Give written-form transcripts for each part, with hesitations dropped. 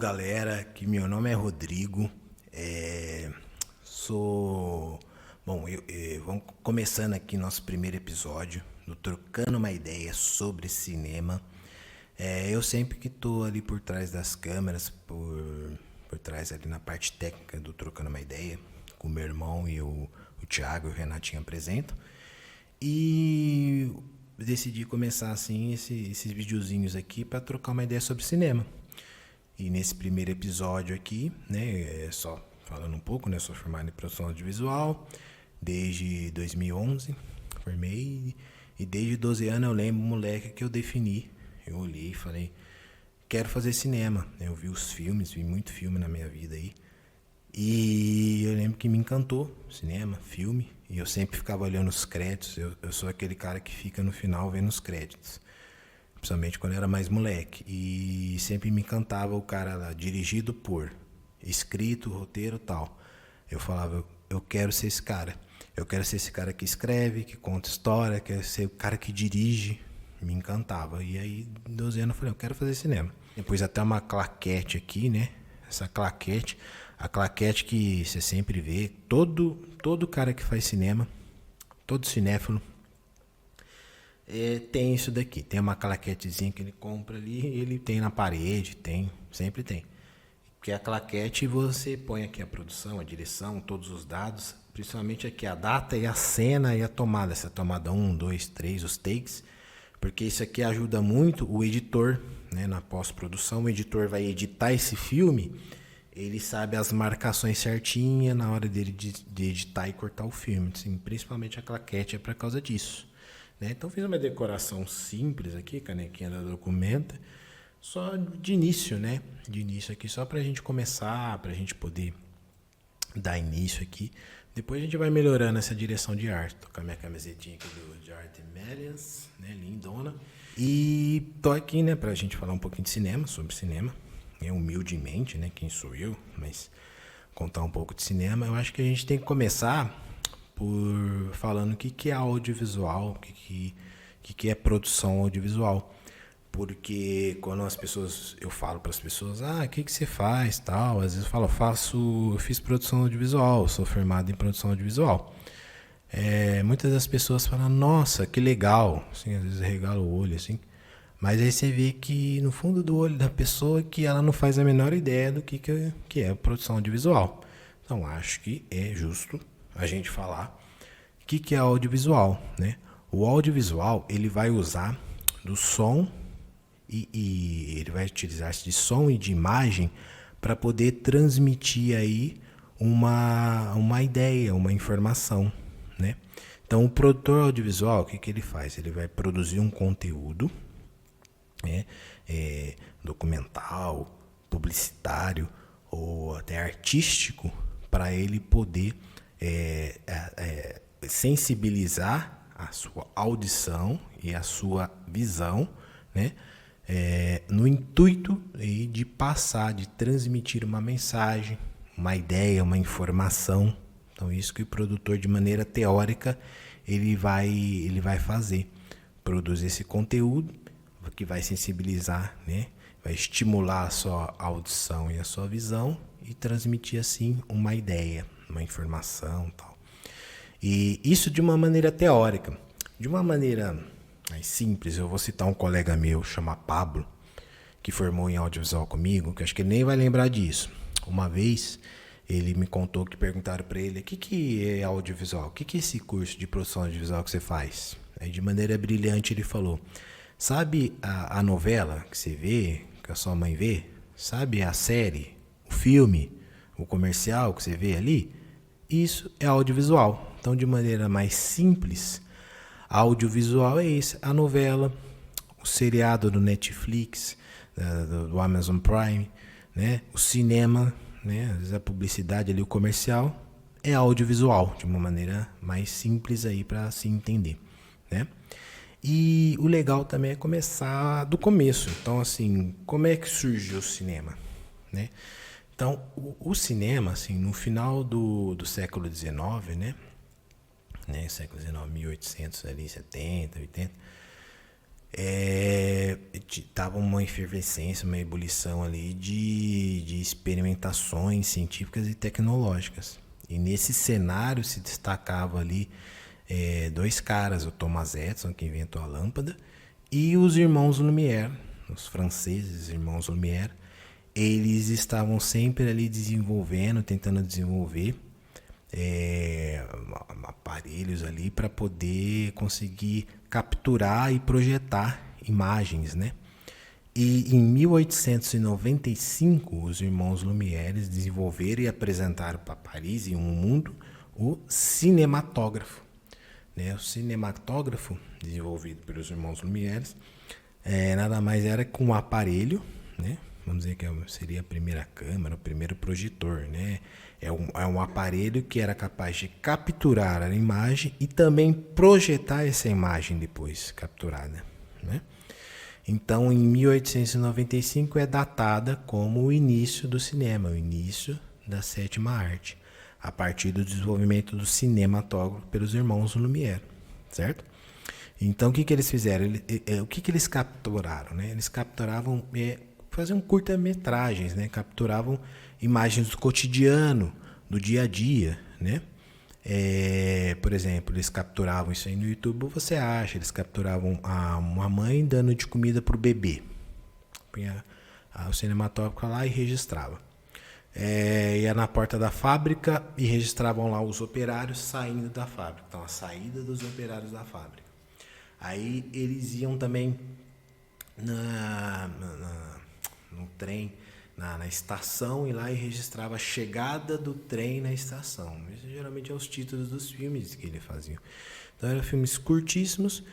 galera, que meu nome é Rodrigo, sou... Bom, vamos começando aqui nosso primeiro episódio do Trocando uma Ideia sobre Cinema. Eu sempre que tô ali por trás das câmeras, por trás ali na parte técnica do Trocando uma Ideia, com o meu irmão e o Thiago e o Renatinho apresentam. E decidi começar assim esses videozinhos aqui para trocar uma ideia sobre cinema. E nesse primeiro episódio aqui, né, só falando um pouco, né, sou formado em produção audiovisual desde 2011, formei, e desde 12 anos eu lembro, moleque, que eu defini, eu olhei e falei, quero fazer cinema. Eu vi os filmes, vi muito filme na minha vida aí, e eu lembro que me encantou cinema, filme, e eu sempre ficava olhando os créditos. Eu sou aquele cara que fica no final vendo os créditos, principalmente quando eu era mais moleque, e sempre me encantava o cara lá, dirigido por, escrito, roteiro e tal. Eu falava, eu quero ser esse cara. Eu quero ser esse cara que escreve, que conta história, quero ser o cara que dirige. Me encantava. E aí, 12 anos, eu falei, eu quero fazer cinema. Depois até uma claquete aqui, né? Essa claquete, a claquete que você sempre vê, todo cara que faz cinema, todo cinéfilo, tem isso daqui. Tem uma claquetezinha que ele compra ali, ele tem na parede, sempre tem. Porque a claquete você põe aqui a produção, a direção, todos os dados, principalmente aqui a data e a cena e a tomada. Essa tomada 1, 2, 3, os takes. Porque isso aqui ajuda muito o editor, né, na pós-produção. O editor vai editar esse filme, ele sabe as marcações certinhas na hora dele de editar e cortar o filme. Assim, principalmente a claquete é por causa disso. Né? Então fiz uma decoração simples aqui, canequinha da Documenta, só de início, né? De início aqui, só pra gente começar, pra gente poder dar início aqui. Depois a gente vai melhorando essa direção de arte. Tô com a minha camisetinha aqui de Art Medias, né? Lindona. E tô aqui, né, pra gente falar um pouquinho de cinema, sobre cinema. Humildemente, né? Quem sou eu, mas contar um pouco de cinema. Eu acho que a gente tem que começar por falando o que é audiovisual, o que é produção audiovisual. Porque quando eu falo para as pessoas, o que você faz, tal, às vezes eu falo, eu fiz produção audiovisual, sou formado em produção audiovisual. Muitas das pessoas falam, nossa, que legal, assim, às vezes regala o olho, assim. Mas aí você vê que no fundo do olho da pessoa que ela não faz a menor ideia do que é produção audiovisual. Então acho que é justo a gente falar o que é audiovisual, né? O audiovisual, ele vai usar do som e ele vai utilizar-se de som e de imagem para poder transmitir aí uma ideia, uma informação, né? Então o produtor audiovisual, o que ele faz? Ele vai produzir um conteúdo, né? Documental, publicitário ou até artístico, para ele poder sensibilizar a sua audição e a sua visão, né? No intuito de passar, de transmitir uma mensagem, uma ideia, uma informação. Então isso que o produtor, de maneira teórica, ele vai fazer, produzir esse conteúdo que vai sensibilizar, né? Vai estimular a sua audição e a sua visão e transmitir assim uma ideia, uma informação, tal. E isso de uma maneira teórica. De uma maneira mais simples, eu vou citar um colega meu, chama Pablo, que formou em audiovisual comigo, que acho que ele nem vai lembrar disso. Uma vez ele me contou que perguntaram para ele, o que é audiovisual? O que é esse curso de produção audiovisual que você faz? Aí de maneira brilhante ele falou, sabe a novela que você vê, que a sua mãe vê? Sabe a série, o filme, o comercial que você vê ali? Isso é audiovisual. Então, de maneira mais simples, audiovisual é isso, a novela, o seriado do Netflix, do Amazon Prime, né? O cinema, né? Às vezes a publicidade ali, o comercial, é audiovisual, de uma maneira mais simples aí para se entender, né? E o legal também é começar do começo. Então, assim, como é que surgiu o cinema, né? Então, o cinema, assim, no final do século XIX, né? Século XIX, 1800, ali, 70, 80, tava uma efervescência, uma ebulição ali de experimentações científicas e tecnológicas. E nesse cenário se destacava ali dois caras, o Thomas Edison, que inventou a lâmpada, e os irmãos Lumière, os franceses irmãos Lumière. Eles estavam sempre ali desenvolvendo, tentando desenvolver aparelhos ali para poder conseguir capturar e projetar imagens, né? E em 1895, os irmãos Lumière desenvolveram e apresentaram para Paris e o mundo o cinematógrafo. Né? O cinematógrafo, desenvolvido pelos irmãos Lumière, nada mais era que um aparelho, né? Vamos dizer que seria a primeira câmera, o primeiro projetor. Né? É um aparelho que era capaz de capturar a imagem e também projetar essa imagem depois capturada. Né? Então, em 1895 é datada como o início do cinema, o início da sétima arte, a partir do desenvolvimento do cinematógrafo pelos irmãos Lumière, certo? Então, o que eles fizeram? O que eles capturaram? Né? Eles capturavam, faziam curta-metragens, né? Capturavam imagens do cotidiano, do dia a dia, né? Por exemplo, eles capturavam isso aí no YouTube, você acha, eles capturavam uma mãe dando de comida para o bebê. Punha o cinematógrafo lá e registrava. Ia na porta da fábrica e registravam lá os operários saindo da fábrica. Então, a saída dos operários da fábrica. Aí eles iam também no trem, na estação, e lá e registrava a chegada do trem na estação. Isso geralmente é os títulos dos filmes que ele fazia. Então eram filmes curtíssimos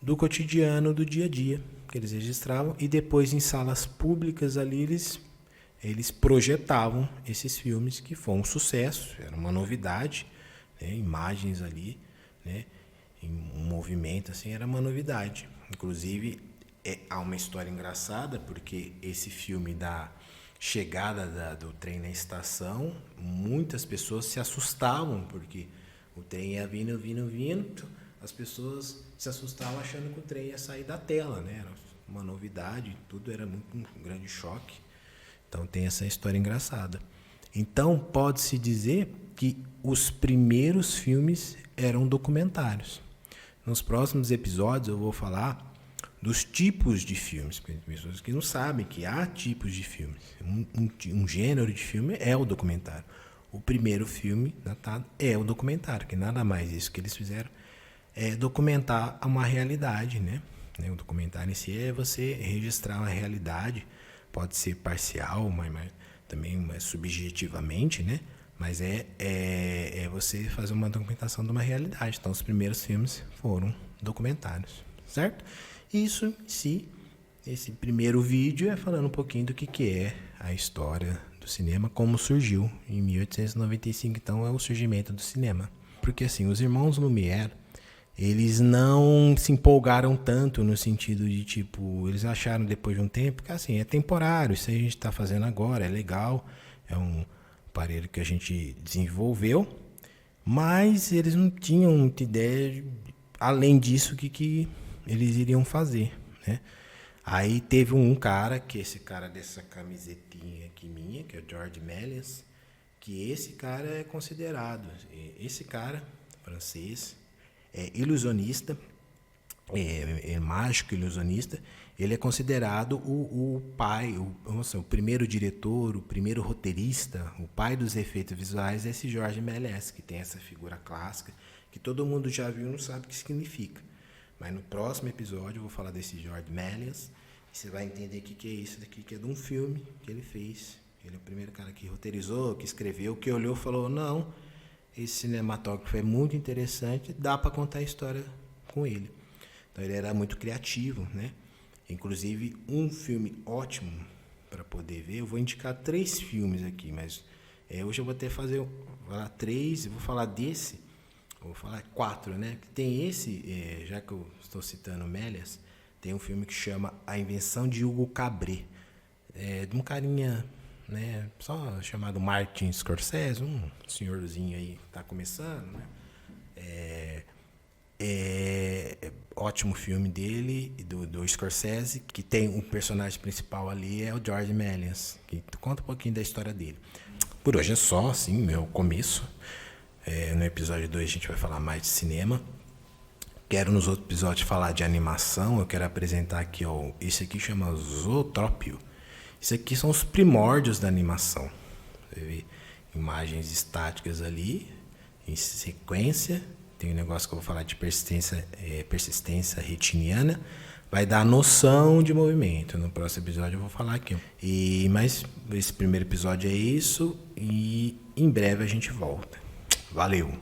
do cotidiano, do dia a dia, que eles registravam, e depois em salas públicas ali eles projetavam esses filmes, que foi um sucesso, era uma novidade, né? Imagens ali, né? Um movimento assim, era uma novidade. Inclusive há uma história engraçada, porque esse filme da chegada do trem na estação, muitas pessoas se assustavam, porque o trem ia vindo, as pessoas se assustavam achando que o trem ia sair da tela, né? Era uma novidade, tudo era muito um grande choque. Então tem essa história engraçada. Então pode-se dizer que os primeiros filmes eram documentários. Nos próximos episódios eu vou falar dos tipos de filmes, porque tem pessoas que não sabem que há tipos de filmes. Um gênero de filme é o documentário. O primeiro filme datado é o documentário, que nada mais isso que eles fizeram é documentar uma realidade, né? O documentário em si é você registrar uma realidade, pode ser parcial, mas também subjetivamente, né? Mas é você fazer uma documentação de uma realidade. Então, os primeiros filmes foram documentários, certo? Isso em si, esse primeiro vídeo é falando um pouquinho do que é a história do cinema, como surgiu em 1895, então é o surgimento do cinema. Porque assim, os irmãos Lumière, eles não se empolgaram tanto no sentido de tipo, eles acharam depois de um tempo que assim, é temporário, isso aí a gente está fazendo agora, é legal, é um aparelho que a gente desenvolveu, mas eles não tinham muita ideia, além disso, que eles iriam fazer, né? Aí teve um cara, que esse cara dessa camisetinha aqui minha, que é o George Méliès, que esse cara é considerado, esse cara francês, é ilusionista, é mágico ilusionista, ele é considerado o pai, o primeiro diretor, o primeiro roteirista, o pai dos efeitos visuais, é esse George Méliès, que tem essa figura clássica, que todo mundo já viu e não sabe o que significa. Mas no próximo episódio eu vou falar desse George Méliès, e você vai entender o que é isso daqui, que é de um filme que ele fez. Ele é o primeiro cara que roteirizou, que escreveu, que olhou e falou, não, esse cinematógrafo é muito interessante, dá para contar a história com ele. Então ele era muito criativo, né? Inclusive um filme ótimo para poder ver, eu vou indicar 3 filmes aqui, mas hoje eu vou até falar 3, eu vou falar desse, vou falar 4, né? Tem esse, já que eu estou citando Méliès, tem um filme que chama A Invenção de Hugo Cabret, de um carinha, né, só chamado Martin Scorsese, um senhorzinho aí que está começando, né? Ótimo filme dele, do Scorsese, que tem um personagem principal ali, é o George Méliès, que conta um pouquinho da história dele. Por hoje é só, assim, meu começo. No episódio 2 a gente vai falar mais de cinema. Quero nos outros episódios falar de animação. Eu quero apresentar aqui, ó, isso aqui chama Zootrópio. Isso aqui são os primórdios da animação. Você vê imagens estáticas ali, em sequência. Tem um negócio que eu vou falar de persistência retiniana. Vai dar noção de movimento. No próximo episódio eu vou falar aqui. Mas esse primeiro episódio é isso. E em breve a gente volta. Valeu!